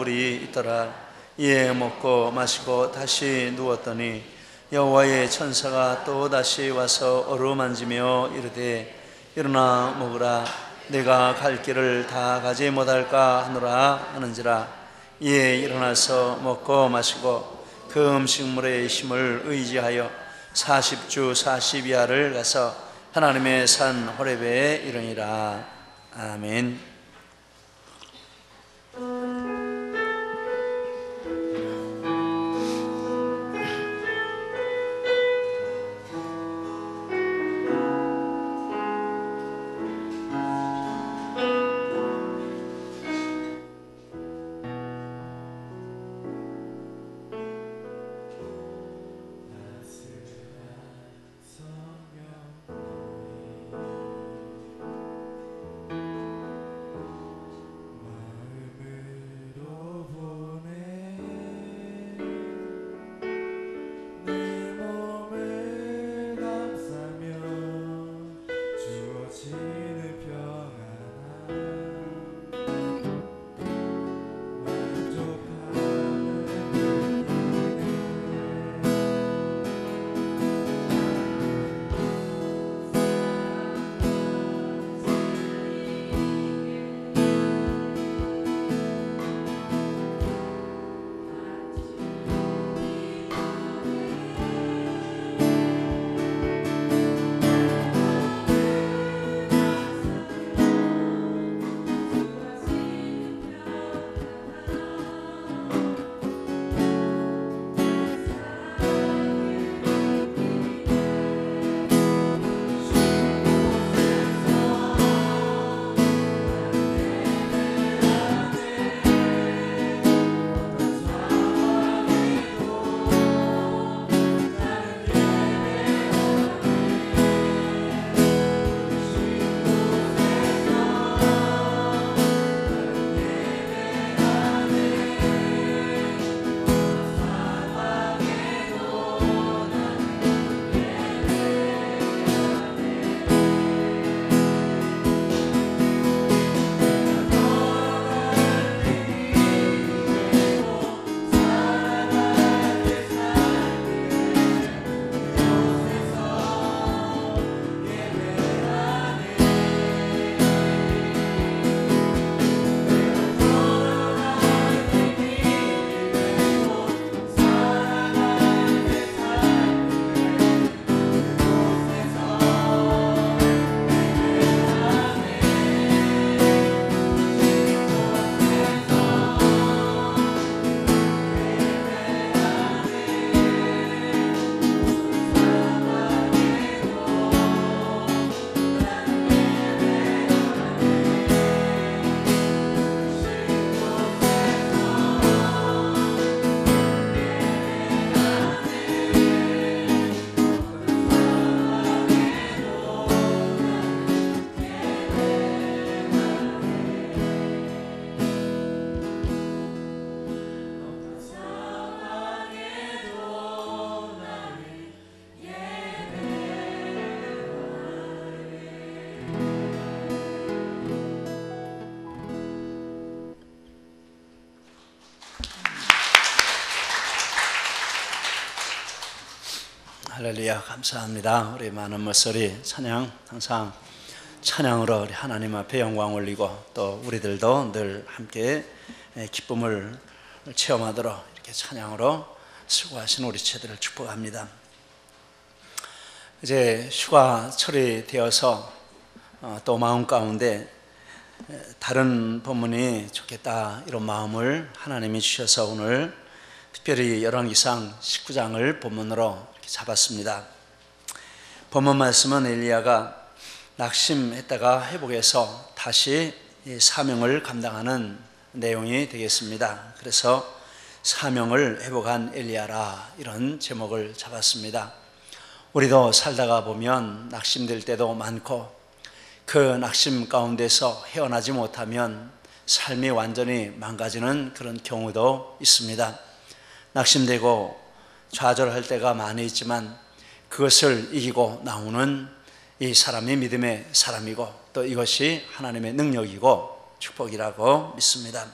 물이 있더라. 이에 먹고 마시고 다시 누웠더니 여호와의 천사가 또 다시 와서 어루만지며 이르되 일어나 먹으라. 내가 갈 길을 다 가지 못할까 하노라 하는지라. 이에 일어나서 먹고 마시고 그 음식물의 힘을 의지하여 40주 40야를 가서 하나님의 산 호렙에 이르니라. 아멘. 할렐루야, 감사합니다. 우리 많은 목소리 찬양, 항상 찬양으로 우리 하나님 앞에 영광 올리고 또 우리들도 늘 함께 기쁨을 체험하도록 이렇게 찬양으로 수고하신 우리 제들을 축복합니다. 이제 휴가철이 되어서 또 마음 가운데 다른 본문이 좋겠다 이런 마음을 하나님이 주셔서 오늘 특별히 열왕기상 19장을 본문으로 잡았습니다. 본문 말씀은 엘리야가 낙심했다가 회복해서 다시 사명을 감당하는 내용이 되겠습니다. 그래서 사명을 회복한 엘리야라 이런 제목을 잡았습니다. 우리도 살다가 보면 낙심될 때도 많고 그 낙심 가운데서 헤어나지 못하면 삶이 완전히 망가지는 그런 경우도 있습니다. 낙심되고 좌절할 때가 많이 있지만 그것을 이기고 나오는 이 사람이 믿음의 사람이고 또 이것이 하나님의 능력이고 축복이라고 믿습니다.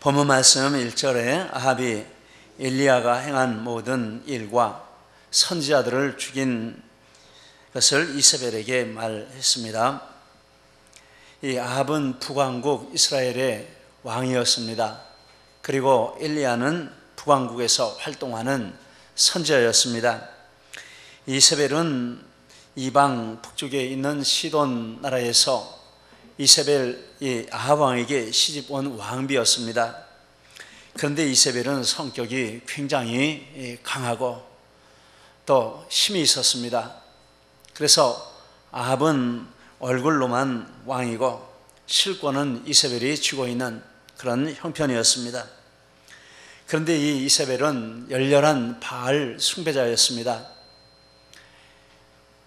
본문 말씀 1절에 아합이 엘리야가 행한 모든 일과 선지자들을 죽인 것을 이세벨에게 말했습니다. 이 아합은 북왕국 이스라엘의 왕이었습니다. 그리고 엘리야는 북왕국에서 활동하는 선지자였습니다. 이세벨은 이방 북쪽에 있는 시돈 나라에서 이세벨이 아합 왕에게 시집 온 왕비였습니다. 그런데 이세벨은 성격이 굉장히 강하고 또 힘이 있었습니다. 그래서 아합은 얼굴로만 왕이고 실권은 이세벨이 쥐고 있는 그런 형편이었습니다. 그런데 이 이세벨은 열렬한 바알 숭배자였습니다.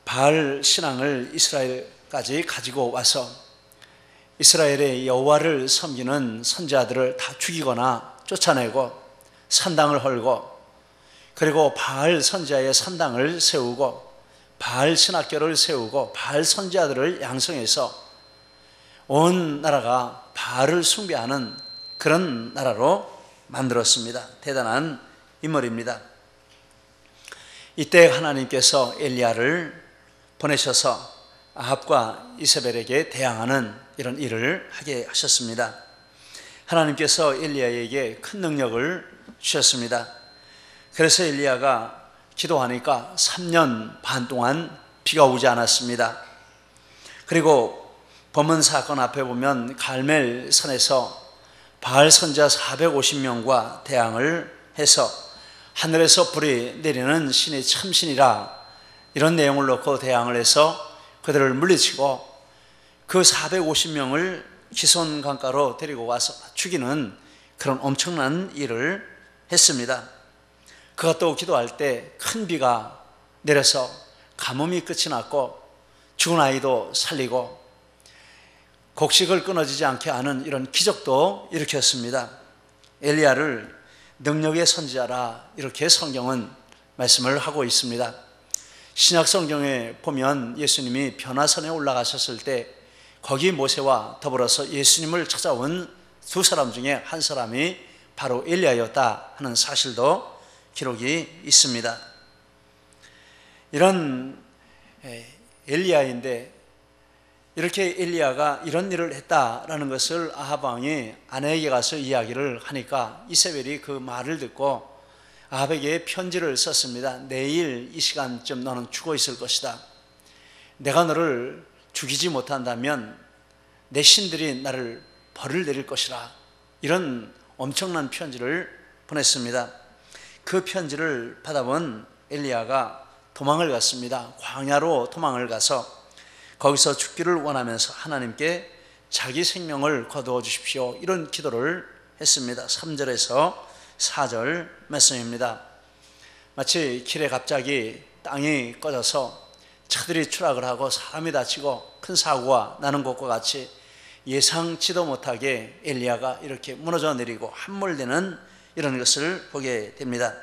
바알 신앙을 이스라엘까지 가지고 와서 이스라엘의 여호와를 섬기는 선지자들을 다 죽이거나 쫓아내고 산당을 헐고, 그리고 바알 선지자의 산당을 세우고 바알 신학교를 세우고 바알 선지자들을 양성해서 온 나라가 바알을 숭배하는 그런 나라로 만들었습니다. 대단한 인물입니다. 이때 하나님께서 엘리야를 보내셔서 아합과 이세벨에게 대항하는 이런 일을 하게 하셨습니다. 하나님께서 엘리야에게 큰 능력을 주셨습니다. 그래서 엘리야가 기도하니까 3년 반 동안 비가 오지 않았습니다. 그리고 범은 사건 앞에 보면 갈멜 산에서 바알 선지자 450명과 대항을 해서 하늘에서 불이 내리는 신이 참신이라 이런 내용을 놓고 대항을 해서 그들을 물리치고 그 450명을 기손 강가로 데리고 와서 죽이는 그런 엄청난 일을 했습니다. 그가 또 기도할 때 큰 비가 내려서 가뭄이 끝이 났고 죽은 아이도 살리고 곡식을 끊어지지 않게 하는 이런 기적도 일으켰습니다. 엘리야를 능력의 선지자라 이렇게 성경은 말씀을 하고 있습니다. 신약 성경에 보면 예수님이 변화산에 올라가셨을 때 거기 모세와 더불어서 예수님을 찾아온 두 사람 중에 한 사람이 바로 엘리야였다 하는 사실도 기록이 있습니다. 이런 엘리야인데 이렇게 엘리야가 이런 일을 했다라는 것을 아합 왕이 아내에게 가서 이야기를 하니까 이세벨이 그 말을 듣고 아합에게 편지를 썼습니다. 내일 이 시간쯤 너는 죽어 있을 것이다. 내가 너를 죽이지 못한다면 내 신들이 나를 벌을 내릴 것이라. 이런 엄청난 편지를 보냈습니다. 그 편지를 받아본 엘리야가 도망을 갔습니다. 광야로 도망을 가서 거기서 죽기를 원하면서 하나님께 자기 생명을 거두어 주십시오. 이런 기도를 했습니다. 3절에서 4절 말씀입니다. 마치 길에 갑자기 땅이 꺼져서 차들이 추락을 하고 사람이 다치고 큰 사고가 나는 것과 같이 예상치도 못하게 엘리야가 이렇게 무너져 내리고 함몰되는 이런 것을 보게 됩니다.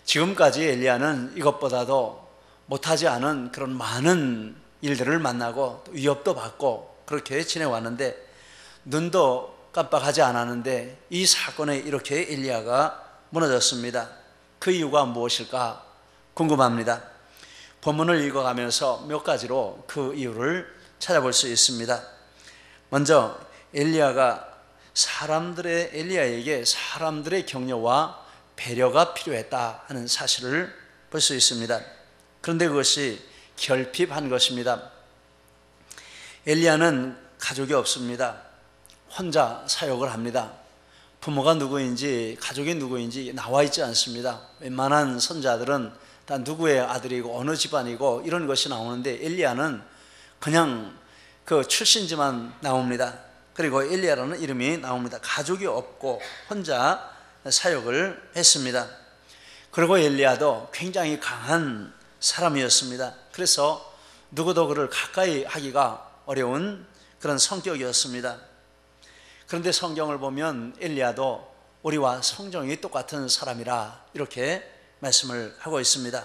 지금까지 엘리야는 이것보다도 못하지 않은 그런 많은 일들을 만나고 위협도 받고 그렇게 지내왔는데 눈도 깜빡하지 않았는데 이 사건에 이렇게 엘리야가 무너졌습니다. 그 이유가 무엇일까 궁금합니다. 본문을 읽어가면서 몇 가지로 그 이유를 찾아볼 수 있습니다. 먼저 엘리야에게 사람들의 격려와 배려가 필요했다 하는 사실을 볼 수 있습니다. 그런데 그것이 결핍한 것입니다. 엘리야는 가족이 없습니다. 혼자 사역을 합니다. 부모가 누구인지 가족이 누구인지 나와 있지 않습니다. 웬만한 선자들은 다 누구의 아들이고 어느 집안이고 이런 것이 나오는데 엘리야는 그냥 그 출신지만 나옵니다. 그리고 엘리야라는 이름이 나옵니다. 가족이 없고 혼자 사역을 했습니다. 그리고 엘리야도 굉장히 강한 사람이었습니다. 그래서 누구도 그를 가까이 하기가 어려운 그런 성격이었습니다. 그런데 성경을 보면 엘리야도 우리와 성정이 똑같은 사람이라 이렇게 말씀을 하고 있습니다.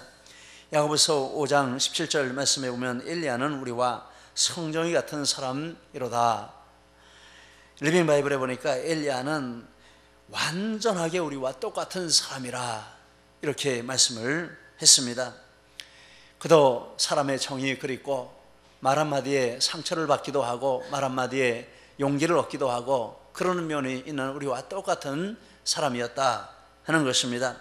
야고보서 5장 17절 말씀에 보면 엘리야는 우리와 성정이 같은 사람이로다. 리빙 바이블에 보니까 엘리야는 완전하게 우리와 똑같은 사람이라 이렇게 말씀을 했습니다. 그도 사람의 정이 그립고 말 한마디에 상처를 받기도 하고 말 한마디에 용기를 얻기도 하고 그러는 면이 있는 우리와 똑같은 사람이었다 하는 것입니다.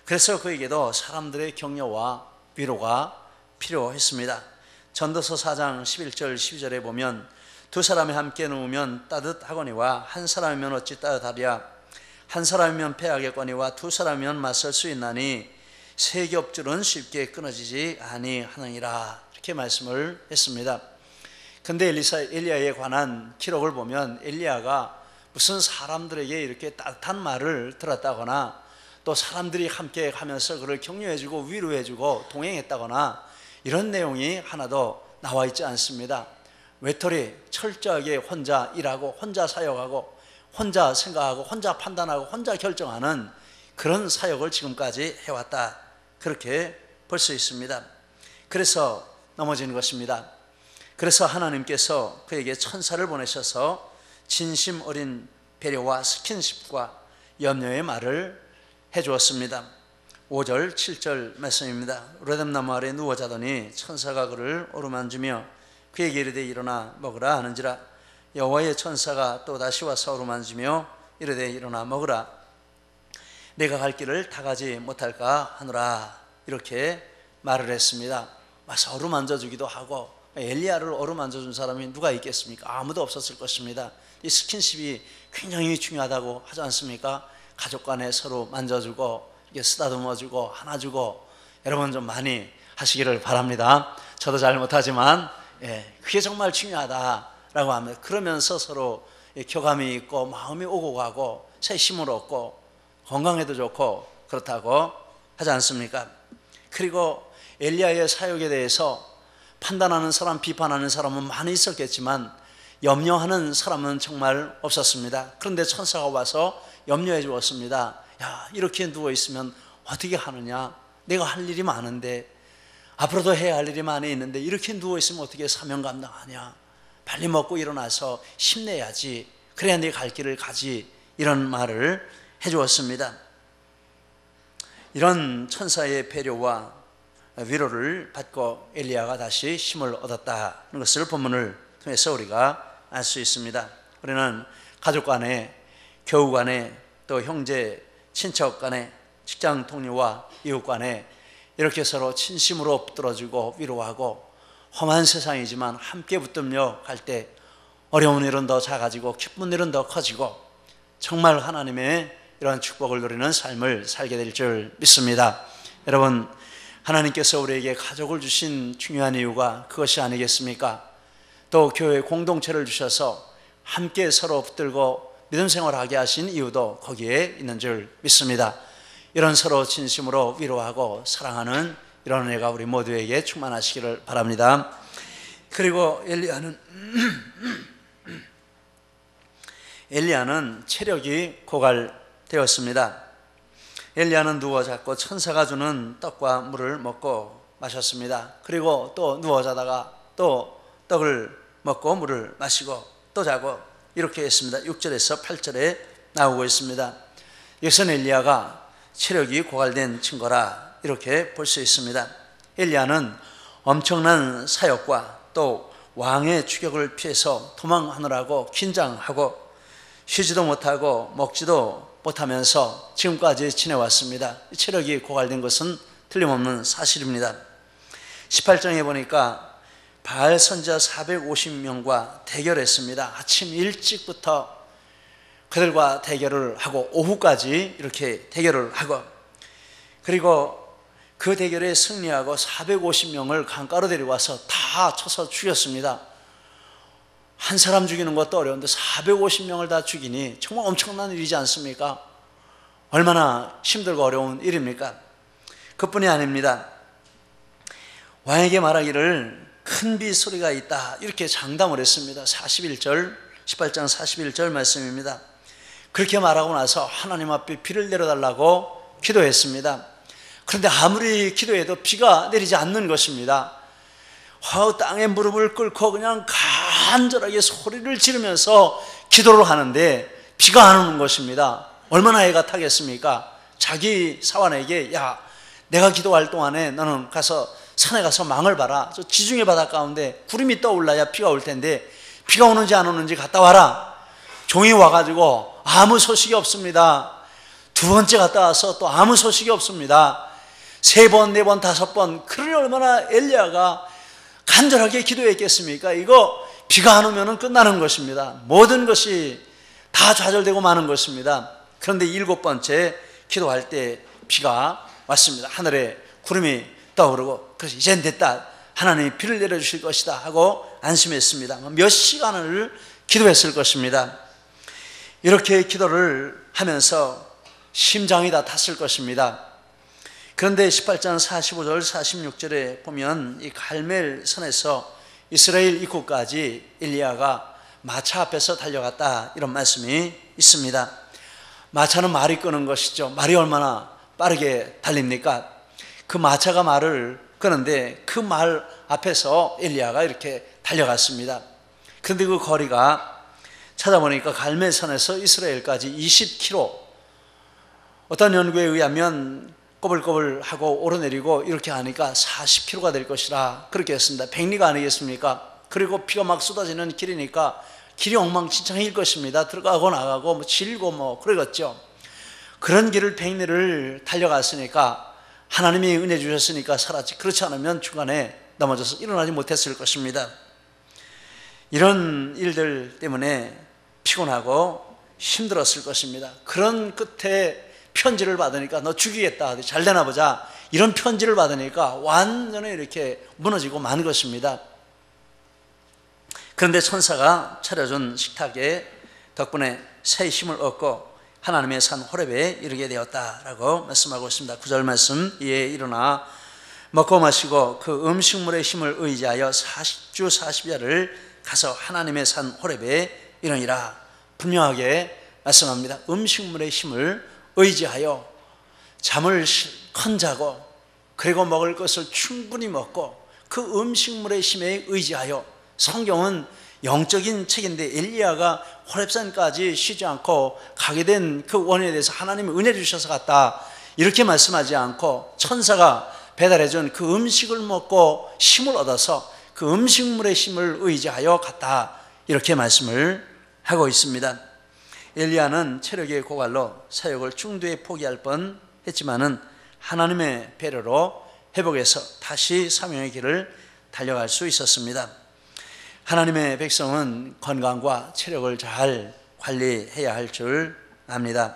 그래서 그에게도 사람들의 격려와 위로가 필요했습니다. 전도서 4장 11절 12절에 보면 두 사람이 함께 누우면 따뜻하거니와 한 사람이면 어찌 따뜻하랴. 한 사람이면 패하겠거니와 두 사람이면 맞설 수 있나니 세 겹줄은 쉽게 끊어지지 아니하느니라. 이렇게 말씀을 했습니다. 근데 엘리야에 관한 기록을 보면 엘리야가 무슨 사람들에게 이렇게 따뜻한 말을 들었다거나 또 사람들이 함께 가면서 그를 격려해주고 위로해주고 동행했다거나 이런 내용이 하나도 나와 있지 않습니다. 외톨이 철저하게 혼자 일하고 혼자 사역하고 혼자 생각하고 혼자 판단하고 혼자 결정하는 그런 사역을 지금까지 해왔다, 그렇게 볼 수 있습니다. 그래서 넘어지는 것입니다. 그래서 하나님께서 그에게 천사를 보내셔서 진심 어린 배려와 스킨십과 염려의 말을 해주었습니다. 5절 7절 말씀입니다. 로뎀나무 아래 누워 자더니 천사가 그를 어루만지며 그에게 이르되 일어나 먹으라 하는지라. 여호와의 천사가 또 다시 와서 어루만지며 이르되 일어나 먹으라. 내가 갈 길을 다 가지 못할까 하노라. 이렇게 말을 했습니다. 와서 어루만져주기도 하고, 엘리야를 어루만져준 사람이 누가 있겠습니까? 아무도 없었을 것입니다. 이 스킨십이 굉장히 중요하다고 하지 않습니까? 가족 간에 서로 만져주고 이게 쓰다듬어주고 안아주고, 여러분 좀 많이 하시기를 바랍니다. 저도 잘 못하지만 그게 정말 중요하다라고 합니다. 그러면서 서로 교감이 있고 마음이 오고 가고 새 힘을 얻고 건강에도 좋고 그렇다고 하지 않습니까? 그리고 엘리야의 사역에 대해서 판단하는 사람, 비판하는 사람은 많이 있었겠지만 염려하는 사람은 정말 없었습니다. 그런데 천사가 와서 염려해 주었습니다. 야, 이렇게 누워있으면 어떻게 하느냐? 내가 할 일이 많은데, 앞으로도 해야 할 일이 많이 있는데 이렇게 누워있으면 어떻게 사명 감당하냐? 빨리 먹고 일어나서 힘내야지. 그래야 네 갈 길을 가지. 이런 말을 해주었습니다. 이런 천사의 배려와 위로를 받고 엘리야가 다시 힘을 얻었다는 것을 본문을 통해서 우리가 알 수 있습니다. 우리는 가족 간에, 교우 간에, 또 형제, 친척 간에, 직장 동료와 이웃 간에 이렇게 서로 진심으로 붙들어주고 위로하고, 험한 세상이지만 함께 붙들며 갈 때 어려운 일은 더 작아지고 기쁜 일은 더 커지고 정말 하나님의 이러한 축복을 누리는 삶을 살게 될 줄 믿습니다. 여러분, 하나님께서 우리에게 가족을 주신 중요한 이유가 그것이 아니겠습니까? 또 교회 공동체를 주셔서 함께 서로 붙들고 믿음 생활하게 하신 이유도 거기에 있는 줄 믿습니다. 이런 서로 진심으로 위로하고 사랑하는 이런 은혜가 우리 모두에게 충만하시기를 바랍니다. 그리고 엘리야는 체력이 고갈되었습니다. 엘리야는 누워 잤고 천사가 주는 떡과 물을 먹고 마셨습니다. 그리고 또 누워 자다가 또 떡을 먹고 물을 마시고 또 자고 이렇게 했습니다. 6절에서 8절에 나오고 있습니다. 이것은 엘리야가 체력이 고갈된 증거라 이렇게 볼 수 있습니다. 엘리야는 엄청난 사역과 또 왕의 추격을 피해서 도망하느라고 긴장하고 쉬지도 못하고 먹지도 못하면서 지금까지 지내왔습니다. 체력이 고갈된 것은 틀림없는 사실입니다. 18장에 보니까 바알 선지자 450명과 대결했습니다. 아침 일찍부터 그들과 대결을 하고 오후까지 이렇게 대결을 하고, 그리고 그 대결에 승리하고 450명을 강가로 데려와서 다 쳐서 죽였습니다. 한 사람 죽이는 것도 어려운데 450명을 다 죽이니 정말 엄청난 일이지 않습니까? 얼마나 힘들고 어려운 일입니까? 그뿐이 아닙니다. 왕에게 말하기를 큰 비 소리가 있다 이렇게 장담을 했습니다. 18장 41절 말씀입니다. 그렇게 말하고 나서 하나님 앞에 비를 내려달라고 기도했습니다. 그런데 아무리 기도해도 비가 내리지 않는 것입니다. 땅에 무릎을 꿇고 그냥 간절하게 소리를 지르면서 기도를 하는데 비가 안 오는 것입니다. 얼마나 애가 타겠습니까? 자기 사환에게 야, 내가 기도할 동안에 너는 가서 산에 가서 망을 봐라. 저 지중해 바다 가운데 구름이 떠올라야 비가 올 텐데 비가 오는지 안 오는지 갔다 와라. 종이 와가지고 아무 소식이 없습니다. 두 번째 갔다 와서 또 아무 소식이 없습니다. 세 번, 네 번, 다섯 번. 그러니 얼마나 엘리야가 간절하게 기도했겠습니까? 이거 비가 안 오면 끝나는 것입니다. 모든 것이 다 좌절되고 마는 것입니다. 그런데 일곱 번째 기도할 때 비가 왔습니다. 하늘에 구름이 떠오르고 그래서 이젠 됐다. 하나님이 비를 내려주실 것이다 하고 안심했습니다. 몇 시간을 기도했을 것입니다. 이렇게 기도를 하면서 심장이 다 탔을 것입니다. 그런데 18장 45절 46절에 보면 이 갈멜산에서 이스라엘 입구까지 엘리야가 마차 앞에서 달려갔다 이런 말씀이 있습니다. 마차는 말이 끄는 것이죠. 말이 얼마나 빠르게 달립니까? 그 마차가 말을 끄는데 그 말 앞에서 엘리야가 이렇게 달려갔습니다. 그런데 그 거리가 찾아보니까 갈멜산에서 이스라엘까지 20km, 어떤 연구에 의하면 꼬불꼬불하고 오르내리고 이렇게 하니까 40km가 될 것이라 그렇게 했습니다. 백리가 아니겠습니까? 그리고 비가 막 쏟아지는 길이니까 길이 엉망진창일 것입니다. 들어가고 나가고 질고 그러겠죠. 그런 길을 백리를 달려갔으니까 하나님이 은혜 주셨으니까 살았지, 그렇지 않으면 중간에 넘어져서 일어나지 못했을 것입니다. 이런 일들 때문에 피곤하고 힘들었을 것입니다. 그런 끝에 편지를 받으니까 너 죽이겠다, 잘 되나 보자, 이런 편지를 받으니까 완전히 이렇게 무너지고 만 것입니다. 그런데 천사가 차려준 식탁에 덕분에 새 힘을 얻고 하나님의 산 호렙에 이르게 되었다라고 말씀하고 있습니다. 9절 말씀, 이에 일어나 먹고 마시고 그 음식물의 힘을 의지하여 40주 40야를 가서 하나님의 산 호렙에 이르니라. 분명하게 말씀합니다. 음식물의 힘을 의지하여 잠을 큰 자고 그리고 먹을 것을 충분히 먹고 그 음식물의 힘에 의지하여, 성경은 영적인 책인데 엘리야가 호렙산까지 쉬지 않고 가게 된 그 원인에 대해서 하나님이 은혜 주셔서 갔다 이렇게 말씀하지 않고 천사가 배달해준 그 음식을 먹고 힘을 얻어서 그 음식물의 힘을 의지하여 갔다 이렇게 말씀을 하고 있습니다. 엘리야는 체력의 고갈로 사역을 중도에 포기할 뻔 했지만은 하나님의 배려로 회복해서 다시 사명의 길을 달려갈 수 있었습니다. 하나님의 백성은 건강과 체력을 잘 관리해야 할 줄 압니다.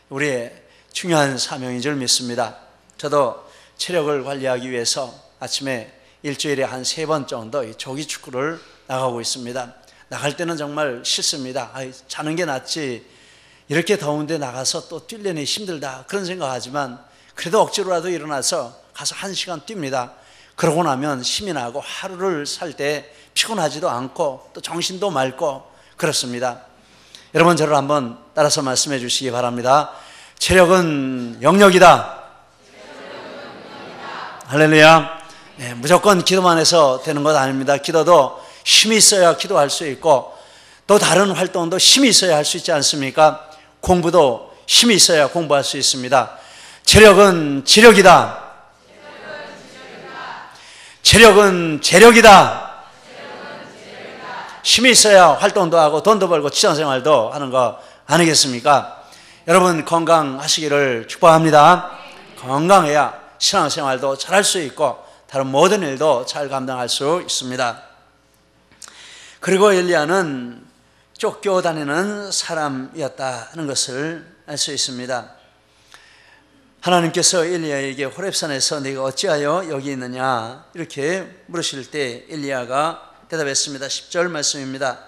우리의 중요한 사명인 줄 믿습니다. 저도 체력을 관리하기 위해서 아침에 일주일에 한 3번 정도 조기 축구를 나가고 있습니다. 나갈 때는 정말 싫습니다. 자는 게 낫지, 이렇게 더운데 나가서 또 뛰려니 힘들다 그런 생각하지만 그래도 억지로라도 일어나서 가서 1시간 뜁니다. 그러고 나면 힘이 나고 하루를 살 때 피곤하지도 않고 또 정신도 맑고 그렇습니다. 여러분, 저를 한번 따라서 말씀해 주시기 바랍니다. 체력은 영역이다. 할렐루야. 네, 무조건 기도만 해서 되는 것 아닙니다. 기도도 힘이 있어야 기도할 수 있고 또 다른 활동도 힘이 있어야 할 수 있지 않습니까? 공부도 힘이 있어야 공부할 수 있습니다. 체력은 지력이다. 체력은 재력이다. 힘이 있어야 활동도 하고 돈도 벌고 직장생활도 하는 거 아니겠습니까? 여러분, 건강하시기를 축복합니다. 건강해야 신앙생활도 잘할 수 있고 다른 모든 일도 잘 감당할 수 있습니다. 그리고 엘리야는 쫓겨다니는 사람이었다는 것을 알 수 있습니다. 하나님께서 엘리야에게 호렙산에서 네가 어찌하여 여기 있느냐 이렇게 물으실 때 엘리야가 대답했습니다. 10절 말씀입니다.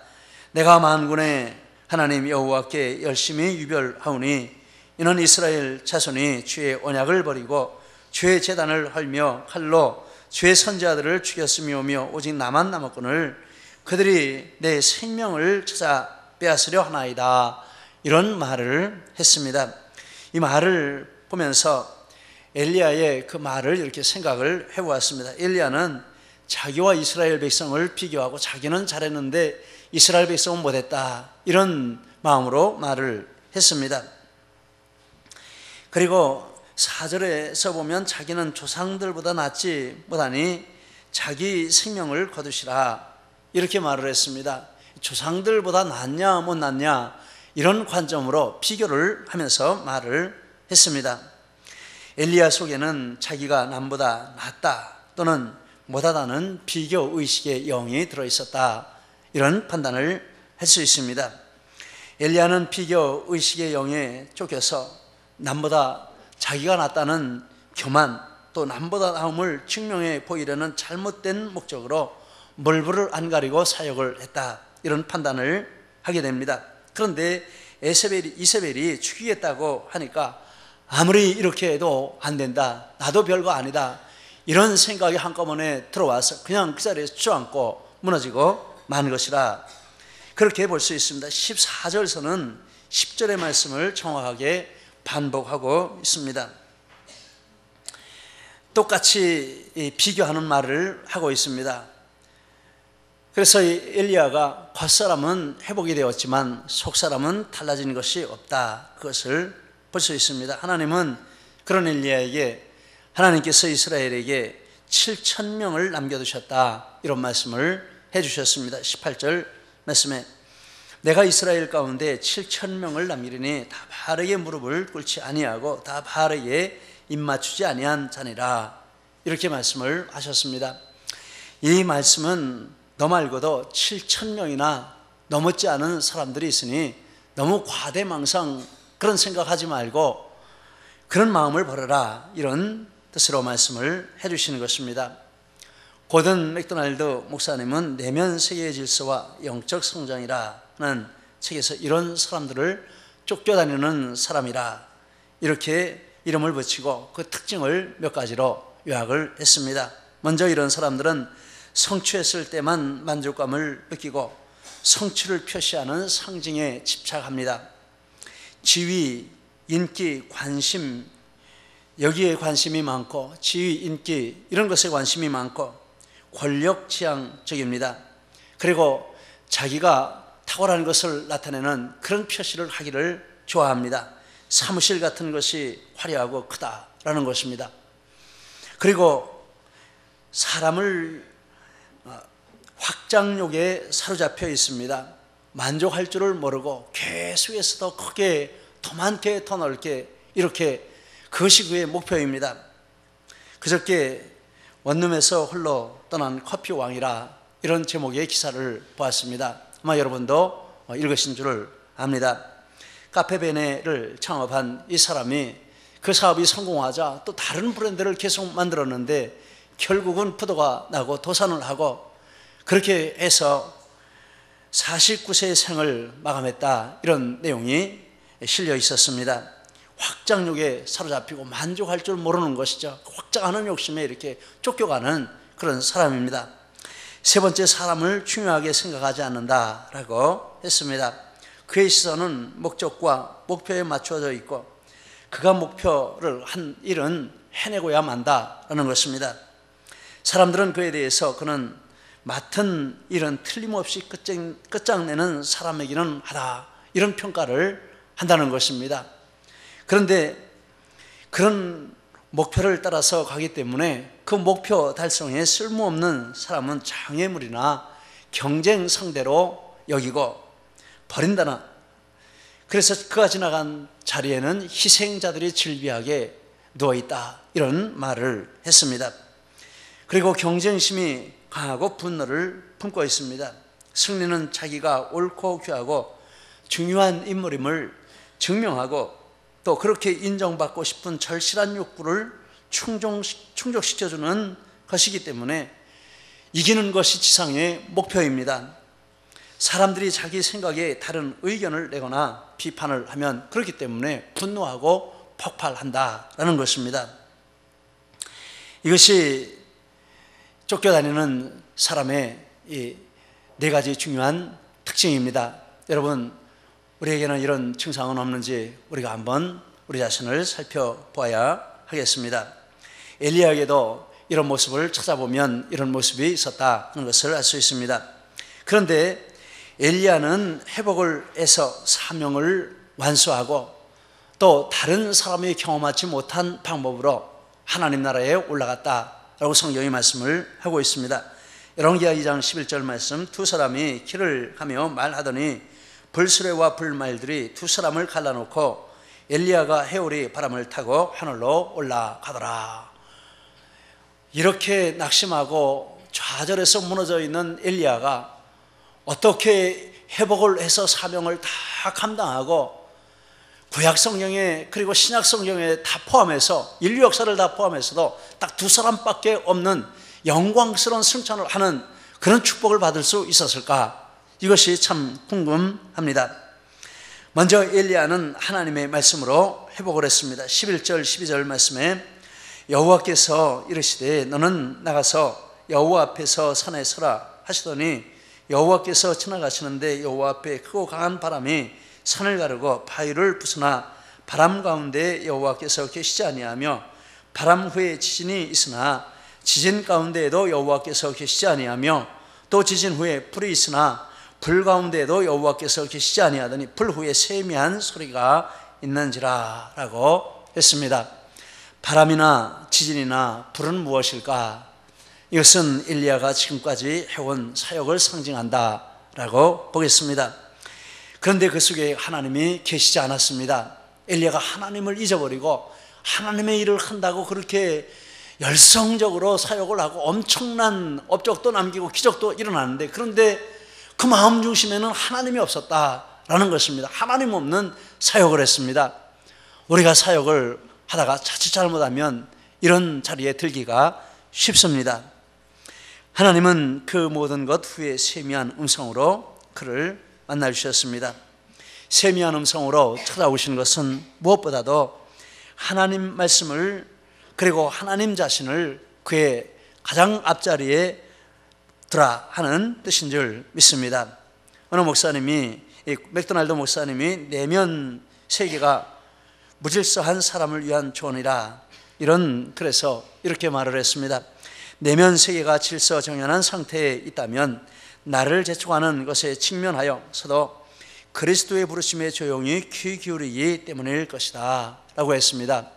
내가 만군의 하나님 여호와께 열심히 유별하오니 이는 이스라엘 자손이 주의 언약을 버리고 주의 제단을 헐며 칼로 주의 선지자들을 죽였음이오며 오직 나만 남았거늘 그들이 내 생명을 찾아 빼앗으려 하나이다. 이런 말을 했습니다. 이 말을 보면서 엘리야의 그 말을 이렇게 생각을 해보았습니다. 엘리야는 자기와 이스라엘 백성을 비교하고 자기는 잘했는데 이스라엘 백성은 못했다 이런 마음으로 말을 했습니다. 그리고 4절에서 보면 자기는 조상들보다 낫지 못하니 자기 생명을 거두시라 이렇게 말을 했습니다. 조상들보다 낫냐 못 낫냐 이런 관점으로 비교를 하면서 말을 했습니다. 엘리야 속에는 자기가 남보다 낫다 또는 못하다는 비교 의식의 영이 들어있었다, 이런 판단을 할 수 있습니다. 엘리야는 비교 의식의 영에 쫓겨서 남보다 자기가 낫다는 교만, 또 남보다 나음을 증명해 보이려는 잘못된 목적으로 멀부를 안 가리고 사역을 했다, 이런 판단을 하게 됩니다. 그런데 이세벨이 죽이겠다고 하니까 아무리 이렇게 해도 안 된다, 나도 별거 아니다, 이런 생각이 한꺼번에 들어와서 그냥 그 자리에서 주저앉고 무너지고 만 것이라, 그렇게 볼 수 있습니다. 14절에서는 10절의 말씀을 정확하게 반복하고 있습니다. 똑같이 비교하는 말을 하고 있습니다. 그래서 엘리야가 겉사람은 회복이 되었지만 속사람은 달라진 것이 없다, 그것을 볼 수 있습니다. 하나님은 그런 엘리야에게, 하나님께서 이스라엘에게 7,000명을 남겨두셨다, 이런 말씀을 해주셨습니다. 18절 말씀에 내가 이스라엘 가운데 7,000명을 남기리니 다 바알에게 무릎을 꿇지 아니하고 다 바알에게 입맞추지 아니한 자니라, 이렇게 말씀을 하셨습니다. 이 말씀은 너 말고도 7,000명이나 넘었지 않은 사람들이 있으니 너무 과대망상 그런 생각하지 말고 그런 마음을 버려라, 이런 뜻으로 말씀을 해주시는 것입니다. 고든 맥도날드 목사님은 내면 세계의 질서와 영적 성장이라는 책에서 이런 사람들을 쫓겨다니는 사람이라 이렇게 이름을 붙이고 그 특징을 몇 가지로 요약을 했습니다. 먼저 이런 사람들은 성취했을 때만 만족감을 느끼고 성취를 표시하는 상징에 집착합니다. 지위, 인기, 관심, 여기에 관심이 많고 지위, 인기 이런 것에 관심이 많고 권력 지향적입니다. 그리고 자기가 탁월한 것을 나타내는 그런 표시를 하기를 좋아합니다. 사무실 같은 것이 화려하고 크다라는 것입니다. 그리고 사람을 확장욕에 사로잡혀 있습니다. 만족할 줄을 모르고 계속해서 더 크게, 더 많게, 더 넓게, 이렇게 그것이 그의 목표입니다. 그저께 원룸에서 홀로 떠난 커피 왕이라 이런 제목의 기사를 보았습니다. 아마 여러분도 읽으신 줄을 압니다. 카페베네를 창업한 이 사람이 그 사업이 성공하자 또 다른 브랜드를 계속 만들었는데 결국은 부도가 나고 도산을 하고 그렇게 해서 49세의 생을 마감했다, 이런 내용이 실려 있었습니다. 확장욕에 사로잡히고 만족할 줄 모르는 것이죠. 확장하는 욕심에 이렇게 쫓겨가는 그런 사람입니다. 세 번째, 사람을 중요하게 생각하지 않는다라고 했습니다. 그의 시선은 목적과 목표에 맞춰져 있고 그가 목표를 한 일은 해내고야 만다라는 것입니다. 사람들은 그에 대해서 그는 맡은 일은 틀림없이 끝장내는 사람에게는 하다, 이런 평가를 한다는 것입니다. 그런데 그런 목표를 따라서 가기 때문에 그 목표 달성에 쓸모없는 사람은 장애물이나 경쟁 상대로 여기고 버린다나, 그래서 그가 지나간 자리에는 희생자들이 질비하게 누워있다, 이런 말을 했습니다. 그리고 경쟁심이 강하고 분노를 품고 있습니다. 승리는 자기가 옳고 귀하고 중요한 인물임을 증명하고 또 그렇게 인정받고 싶은 절실한 욕구를 충족시켜주는 것이기 때문에 이기는 것이 지상의 목표입니다. 사람들이 자기 생각에 다른 의견을 내거나 비판을 하면 그렇기 때문에 분노하고 폭발한다라는 것입니다. 이것이 쫓겨다니는 사람의 이 네 가지 중요한 특징입니다. 여러분, 우리에게는 이런 증상은 없는지 우리가 한번 우리 자신을 살펴보아야 하겠습니다. 엘리야에게도 이런 모습을 찾아보면 이런 모습이 있었다는 것을 알 수 있습니다. 그런데 엘리야는 회복을 해서 사명을 완수하고 또 다른 사람이 경험하지 못한 방법으로 하나님 나라에 올라갔다라고 성경이 말씀을 하고 있습니다. 열왕기하 2장 11절 말씀, 두 사람이 길을 가며 말하더니 불수레와 불말들이 두 사람을 갈라놓고 엘리야가 해오리 바람을 타고 하늘로 올라가더라. 이렇게 낙심하고 좌절해서 무너져 있는 엘리야가 어떻게 회복을 해서 사명을 다 감당하고 구약 성경에 그리고 신약 성경에 다 포함해서 인류 역사를 다 포함해서도 딱 두 사람밖에 없는 영광스러운 승천을 하는 그런 축복을 받을 수 있었을까? 이것이 참 궁금합니다. 먼저 엘리야는 하나님의 말씀으로 회복을 했습니다. 11절 12절 말씀에 여호와께서 이르시되 너는 나가서 여호와 앞에서 산에 서라 하시더니 여호와께서 지나가시는데 여호와 앞에 크고 강한 바람이 산을 가르고 바위를 부수나 바람 가운데 여호와께서 계시지 아니하며 바람 후에 지진이 있으나 지진 가운데에도 여호와께서 계시지 아니하며 또 지진 후에 불이 있으나 불 가운데에도 여호와께서 계시지 아니하더니 불 후에 세미한 소리가 있는지라 라고 했습니다. 바람이나 지진이나 불은 무엇일까? 이것은 엘리야가 지금까지 해온 사역을 상징한다 라고 보겠습니다. 그런데 그 속에 하나님이 계시지 않았습니다. 엘리야가 하나님을 잊어버리고 하나님의 일을 한다고 그렇게 열성적으로 사역을 하고 엄청난 업적도 남기고 기적도 일어나는데, 그런데 그 마음 중심에는 하나님이 없었다라는 것입니다. 하나님 없는 사역을 했습니다. 우리가 사역을 하다가 자칫 잘못하면 이런 자리에 들기가 쉽습니다. 하나님은 그 모든 것 후에 세미한 음성으로 그를 만나주셨습니다. 세미한 음성으로 찾아오신 것은 무엇보다도 하나님 말씀을 그리고 하나님 자신을 그의 가장 앞자리에 두라 하는 뜻인 줄 믿습니다. 어느 목사님이, 맥도날드 목사님이 내면 세계가 무질서한 사람을 위한 조언이라 그래서 이렇게 말을 했습니다. 내면 세계가 질서 정연한 상태에 있다면 나를 재촉하는 것에 직면하여서도 그리스도의 부르심에 조용히 귀 기울이기 때문일 것이다 라고 했습니다.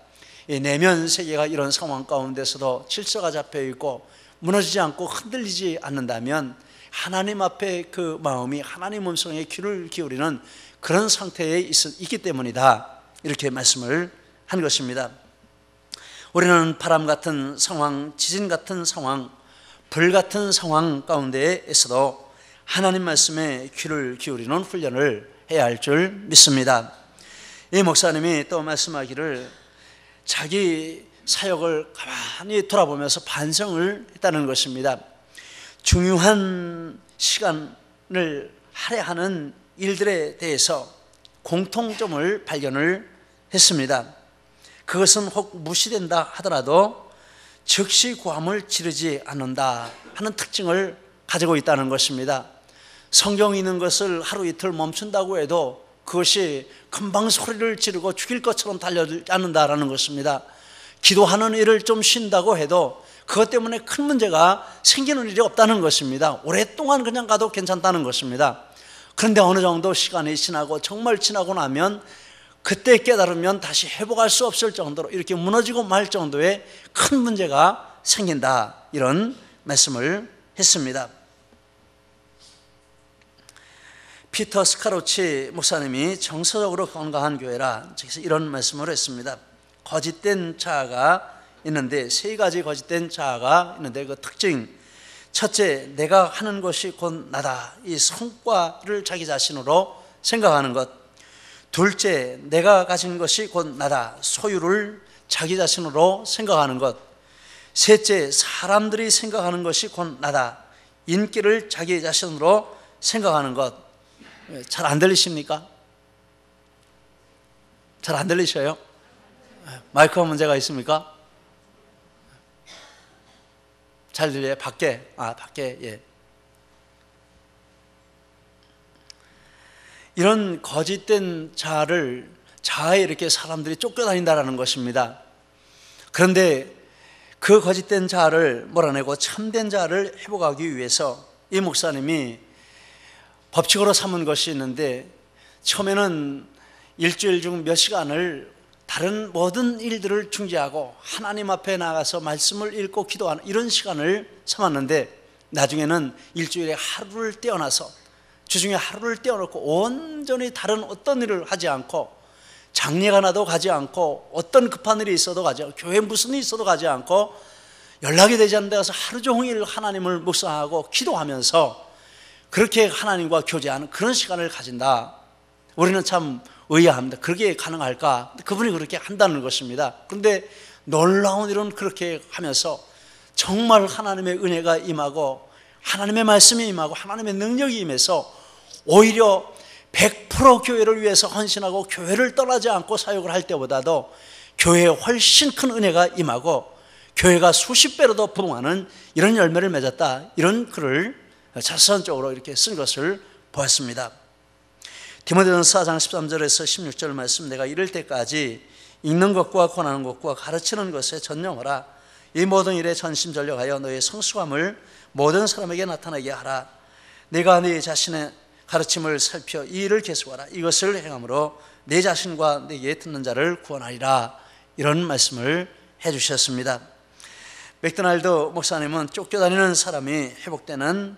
이 내면 세계가 이런 상황 가운데서도 질서가 잡혀있고 무너지지 않고 흔들리지 않는다면 하나님 앞에 그 마음이 하나님 음성에 귀를 기울이는 그런 상태에 있기 때문이다, 이렇게 말씀을 한 것입니다. 우리는 바람 같은 상황, 지진 같은 상황, 불 같은 상황 가운데에서도 하나님 말씀에 귀를 기울이는 훈련을 해야 할 줄 믿습니다. 이 목사님이 또 말씀하기를 자기 사역을 가만히 돌아보면서 반성을 했다는 것입니다. 중요한 시간을 할애하는 일들에 대해서 공통점을 발견을 했습니다. 그것은 혹 무시된다 하더라도 즉시 고함을 지르지 않는다 하는 특징을 가지고 있다는 것입니다. 성경이 있는 것을 하루 이틀 멈춘다고 해도 그것이 금방 소리를 지르고 죽일 것처럼 달려들지 않는다라는 것입니다. 기도하는 일을 좀 쉰다고 해도 그것 때문에 큰 문제가 생기는 일이 없다는 것입니다. 오랫동안 그냥 가도 괜찮다는 것입니다. 그런데 어느 정도 시간이 지나고 정말 지나고 나면 그때 깨달으면 다시 회복할 수 없을 정도로 이렇게 무너지고 말 정도의 큰 문제가 생긴다, 이런 말씀을 했습니다. 피터 스카로치 목사님이 정서적으로 건강한 교회라 그래서 이런 말씀을 했습니다. 거짓된 자아가 있는데, 세 가지 거짓된 자아가 있는데 그 특징, 첫째, 내가 하는 것이 곧 나다, 이 성과를 자기 자신으로 생각하는 것. 둘째, 내가 가진 것이 곧 나다, 소유를 자기 자신으로 생각하는 것. 셋째, 사람들이 생각하는 것이 곧 나다, 인기를 자기 자신으로 생각하는 것. 잘 안 들리십니까? 잘 안 들리셔요? 마이크가 문제가 있습니까? 잘 들려요? 밖에? 밖에, 예. 이런 거짓된 자아에 이렇게 사람들이 쫓겨다닌다는 것입니다. 그런데 그 거짓된 자아를 몰아내고 참된 자아를 회복하기 위해서 이 목사님이 법칙으로 삼은 것이 있는데, 처음에는 일주일 중 몇 시간을 다른 모든 일들을 중지하고 하나님 앞에 나가서 말씀을 읽고 기도하는 이런 시간을 삼았는데, 나중에는 일주일에 하루를 떼어놔서 주중에 하루를 떼어놓고 온전히 다른 어떤 일을 하지 않고, 장례가 나도 가지 않고, 어떤 급한 일이 있어도 가지 않고, 교회 무슨 일이 있어도 가지 않고, 연락이 되지 않는 데 가서 하루 종일 하나님을 묵상하고 기도하면서 그렇게 하나님과 교제하는 그런 시간을 가진다. 우리는 참 의아합니다. 그게 가능할까? 그분이 그렇게 한다는 것입니다. 그런데 놀라운 일은 그렇게 하면서 정말 하나님의 은혜가 임하고 하나님의 말씀이 임하고 하나님의 능력이 임해서 오히려 100% 교회를 위해서 헌신하고 교회를 떠나지 않고 사역을 할 때보다도 교회에 훨씬 큰 은혜가 임하고 교회가 수십 배로 더 부흥하는 이런 열매를 맺었다. 이런 글을 자선적으로 이렇게 쓴 것을 보았습니다. 디모데전서 4장 13절에서 16절 말씀, 내가 이를 때까지 읽는 것과 권하는 것과 가르치는 것에 전념하라. 이 모든 일에 전심전력하여 너의 성숙함을 모든 사람에게 나타나게 하라. 내가 네 자신의 가르침을 살펴 이 일을 계속하라. 이것을 행함으로 내 자신과 내게 듣는 자를 구원하리라. 이런 말씀을 해주셨습니다. 맥도날드 목사님은 쫓겨다니는 사람이 회복되는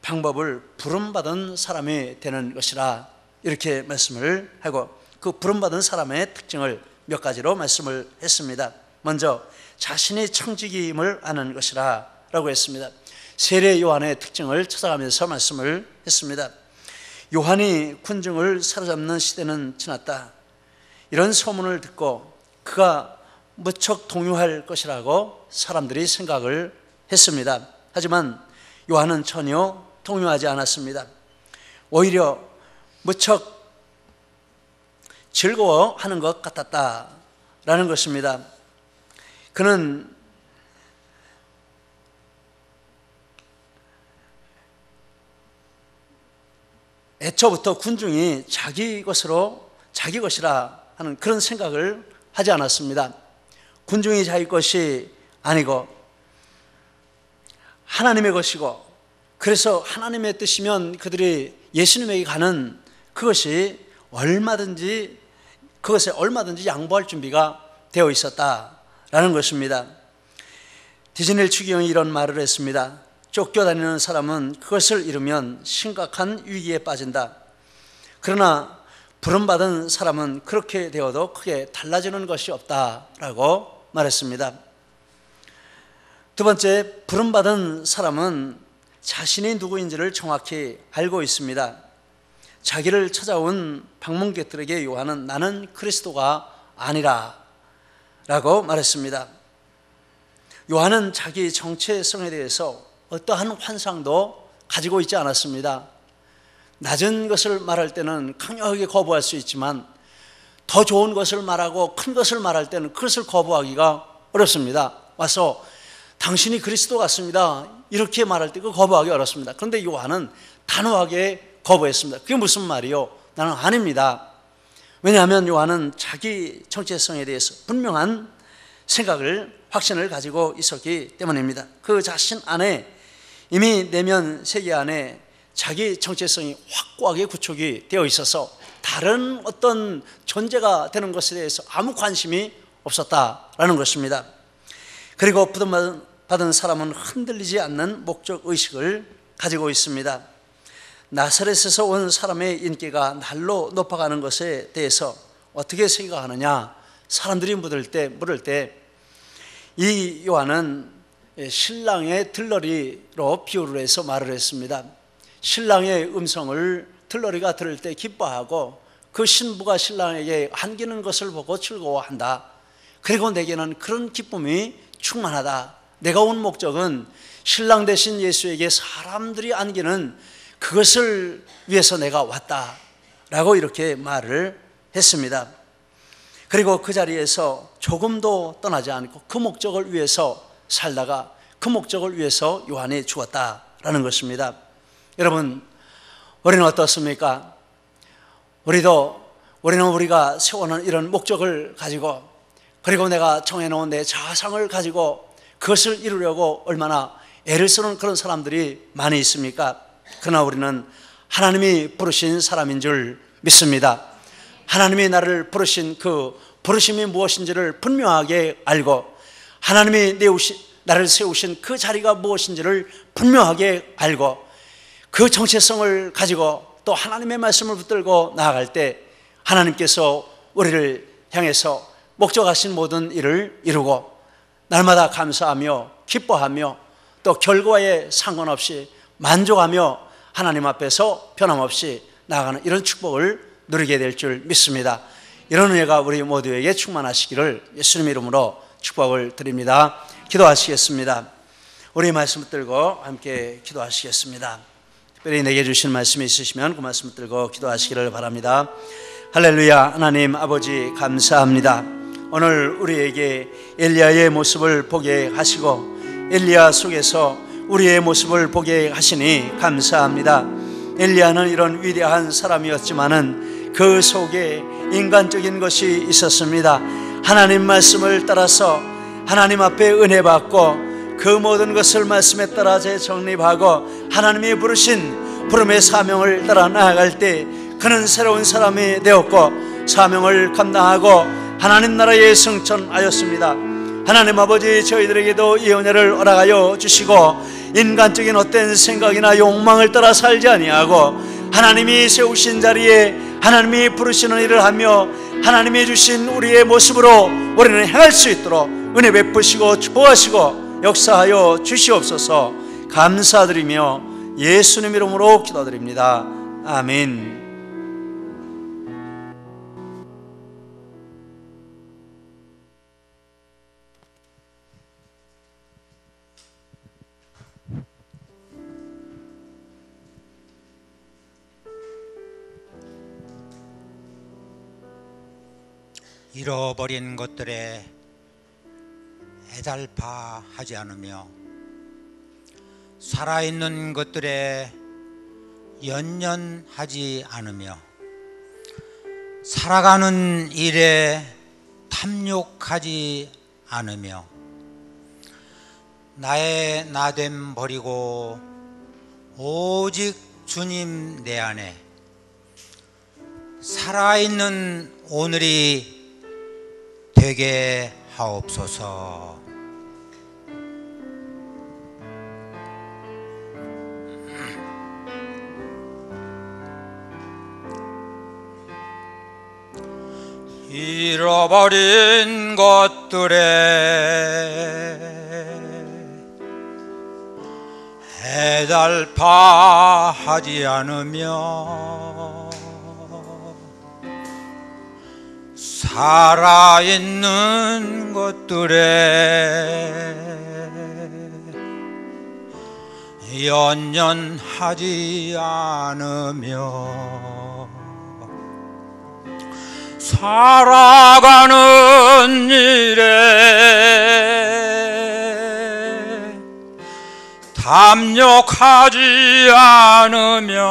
방법을 부름받은 사람이 되는 것이라 이렇게 말씀을 하고, 그 부름받은 사람의 특징을 몇 가지로 말씀을 했습니다. 먼저 자신이 청지기임을 아는 것이라 라고 했습니다. 세례 요한의 특징을 찾아가면서 말씀을 했습니다. 요한이 군중을 사로잡는 시대는 지났다. 이런 소문을 듣고 그가 무척 동요할 것이라고 사람들이 생각을 했습니다. 하지만 요한은 전혀 동요하지 않았습니다. 오히려 무척 즐거워하는 것 같았다라는 것입니다. 그는 애초부터 군중이 자기 것이라 하는 그런 생각을 하지 않았습니다. 군중이 자기 것이 아니고 하나님의 것이고, 그래서 하나님의 뜻이면 그들이 예수님에게 가는 그것에 얼마든지 양보할 준비가 되어 있었다라는 것입니다. 디즈니엘 추기경이 이런 말을 했습니다. 쫓겨다니는 사람은 그것을 잃으면 심각한 위기에 빠진다. 그러나 부름받은 사람은 그렇게 되어도 크게 달라지는 것이 없다라고 말했습니다. 두 번째, 부름받은 사람은 자신이 누구인지를 정확히 알고 있습니다. 자기를 찾아온 방문객들에게 요한은 나는 그리스도가 아니라 라고 말했습니다. 요한은 자기 정체성에 대해서 어떠한 환상도 가지고 있지 않았습니다. 낮은 것을 말할 때는 강력하게 거부할 수 있지만 더 좋은 것을 말하고 큰 것을 말할 때는 그것을 거부하기가 어렵습니다. 와서 당신이 그리스도 같습니다 이렇게 말할 때 그 거부하기 어렵습니다. 그런데 요한은 단호하게 거부했습니다. 그게 무슨 말이요? 나는 아닙니다. 왜냐하면 요한은 자기 정체성에 대해서 분명한 생각을, 확신을 가지고 있었기 때문입니다. 그 자신 안에 이미 내면 세계 안에 자기 정체성이 확고하게 구축이 되어 있어서 다른 어떤 존재가 되는 것에 대해서 아무 관심이 없었다라는 것입니다. 그리고 부름받은 사람은 흔들리지 않는 목적의식을 가지고 있습니다. 나사렛에서 온 사람의 인기가 날로 높아가는 것에 대해서 어떻게 생각하느냐, 사람들이 물을 때 이 요한은 신랑의 들러리로 비유를 해서 말을 했습니다. 신랑의 음성을 들러리가 들을 때 기뻐하고 그 신부가 신랑에게 안기는 것을 보고 즐거워한다. 그리고 내게는 그런 기쁨이 충만하다. 내가 온 목적은 신랑 대신 예수에게 사람들이 안기는 그것을 위해서 내가 왔다 라고 이렇게 말을 했습니다. 그리고 그 자리에서 조금도 떠나지 않고 그 목적을 위해서 살다가 그 목적을 위해서 요한이 죽었다라는 것입니다. 여러분, 우리는 어떻습니까? 우리는 우리가 세우는 이런 목적을 가지고, 그리고 내가 정해놓은 내 자상을 가지고 그것을 이루려고 얼마나 애를 쓰는 그런 사람들이 많이 있습니까? 그러나 우리는 하나님이 부르신 사람인 줄 믿습니다. 하나님이 나를 부르신 그 부르심이 무엇인지를 분명하게 알고, 하나님이 나를 세우신 그 자리가 무엇인지를 분명하게 알고, 그 정체성을 가지고 또 하나님의 말씀을 붙들고 나아갈 때 하나님께서 우리를 향해서 목적하신 모든 일을 이루고, 날마다 감사하며 기뻐하며 또 결과에 상관없이 만족하며 하나님 앞에서 변함없이 나아가는 이런 축복을 누리게 될 줄 믿습니다. 이런 은혜가 우리 모두에게 충만하시기를 예수님 이름으로 축복을 드립니다. 기도하시겠습니다. 우리 말씀 붙들고 함께 기도하시겠습니다. 특별히 내게 주신 말씀이 있으시면 그 말씀 붙들고 기도하시기를 바랍니다. 할렐루야. 하나님 아버지 감사합니다. 오늘 우리에게 엘리야의 모습을 보게 하시고 엘리야 속에서 우리의 모습을 보게 하시니 감사합니다. 엘리야는 이런 위대한 사람이었지만은 그 속에 인간적인 것이 있었습니다. 하나님 말씀을 따라서 하나님 앞에 은혜 받고 그 모든 것을 말씀에 따라 재정립하고 하나님이 부르신 부름의 사명을 따라 나아갈 때 그는 새로운 사람이 되었고 사명을 감당하고 하나님 나라에 승천하였습니다. 하나님 아버지, 저희들에게도 이 은혜를 허락하여 주시고 인간적인 어떤 생각이나 욕망을 따라 살지 아니하고 하나님이 세우신 자리에 하나님이 부르시는 일을 하며 하나님이 주신 우리의 모습으로 우리는 행할 수 있도록 은혜 베푸시고 축복하시고 역사하여 주시옵소서. 감사드리며 예수님 이름으로 기도드립니다. 아멘. 잃어버린 것들에 애달파하지 않으며 살아있는 것들에 연연하지 않으며 살아가는 일에 탐욕하지 않으며 나의 나됨 버리고 오직 주님 내 안에 살아있는 오늘이 되게 하옵소서. 잃어버린 것들에 애달파하지 않으며 살아있는 것들에 연연하지 않으며 살아가는 일에 탐욕하지 않으며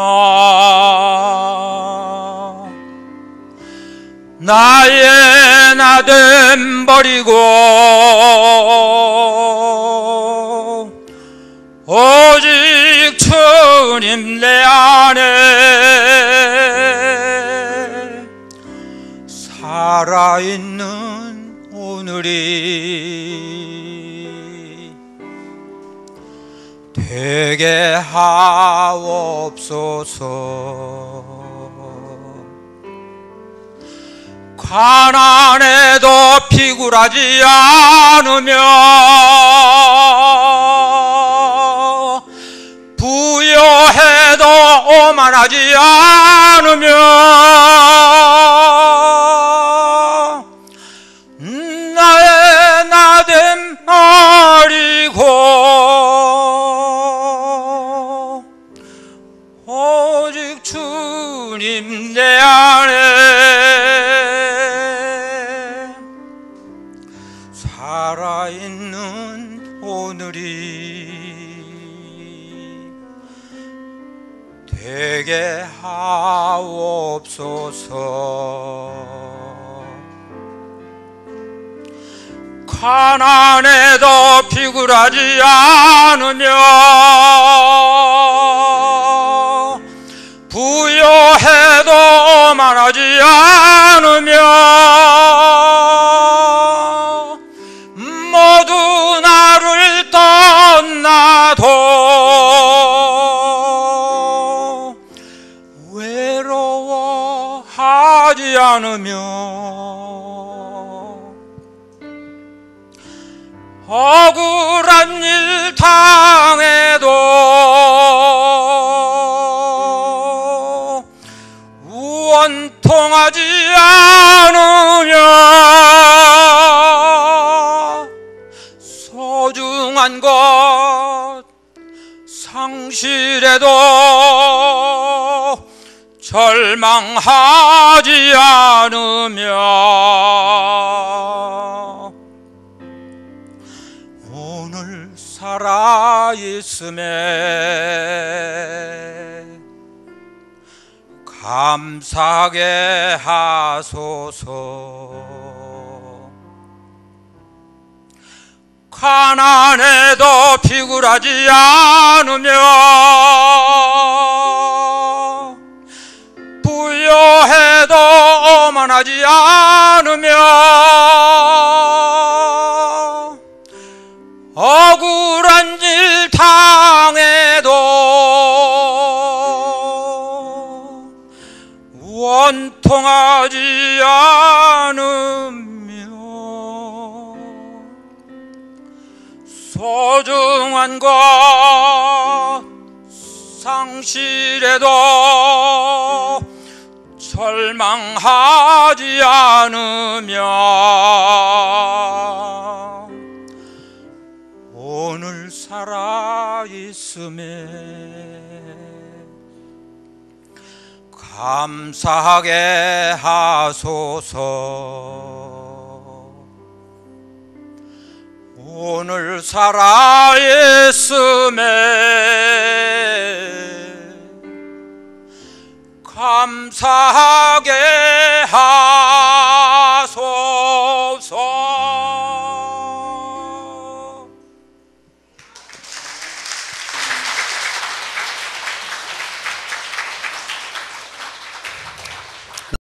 나의 나됨 버리고 오직 주님 내 안에 살아있는 오늘이 되게 하옵소서. 가난해도 피굴하지 않으며 부여해도 오만하지 않으며 나의 나됨 버리고 오직 주님 내 안에 살아있는 오늘이 되게 하옵소서. 가난해도 비굴하지 않으며 부여해도 오만하지 않으며 모두 나를 떠나도 외로워하지 않으며 억울한 일 당해도 원통하지 않으며 소중한 것 상실해도 절망하지 않으며 오늘 살아있음에 감사하게 하소서. 가난해도 비굴하지 않으며 부여해도 오만하지 않으며 억울한 일 당해도 원통하지 않으며 소중한 것 상실해도 절망하지 않으며 오늘 살아있음에 감사하게 하소서. 오늘 살아있음에 감사하게 하소서.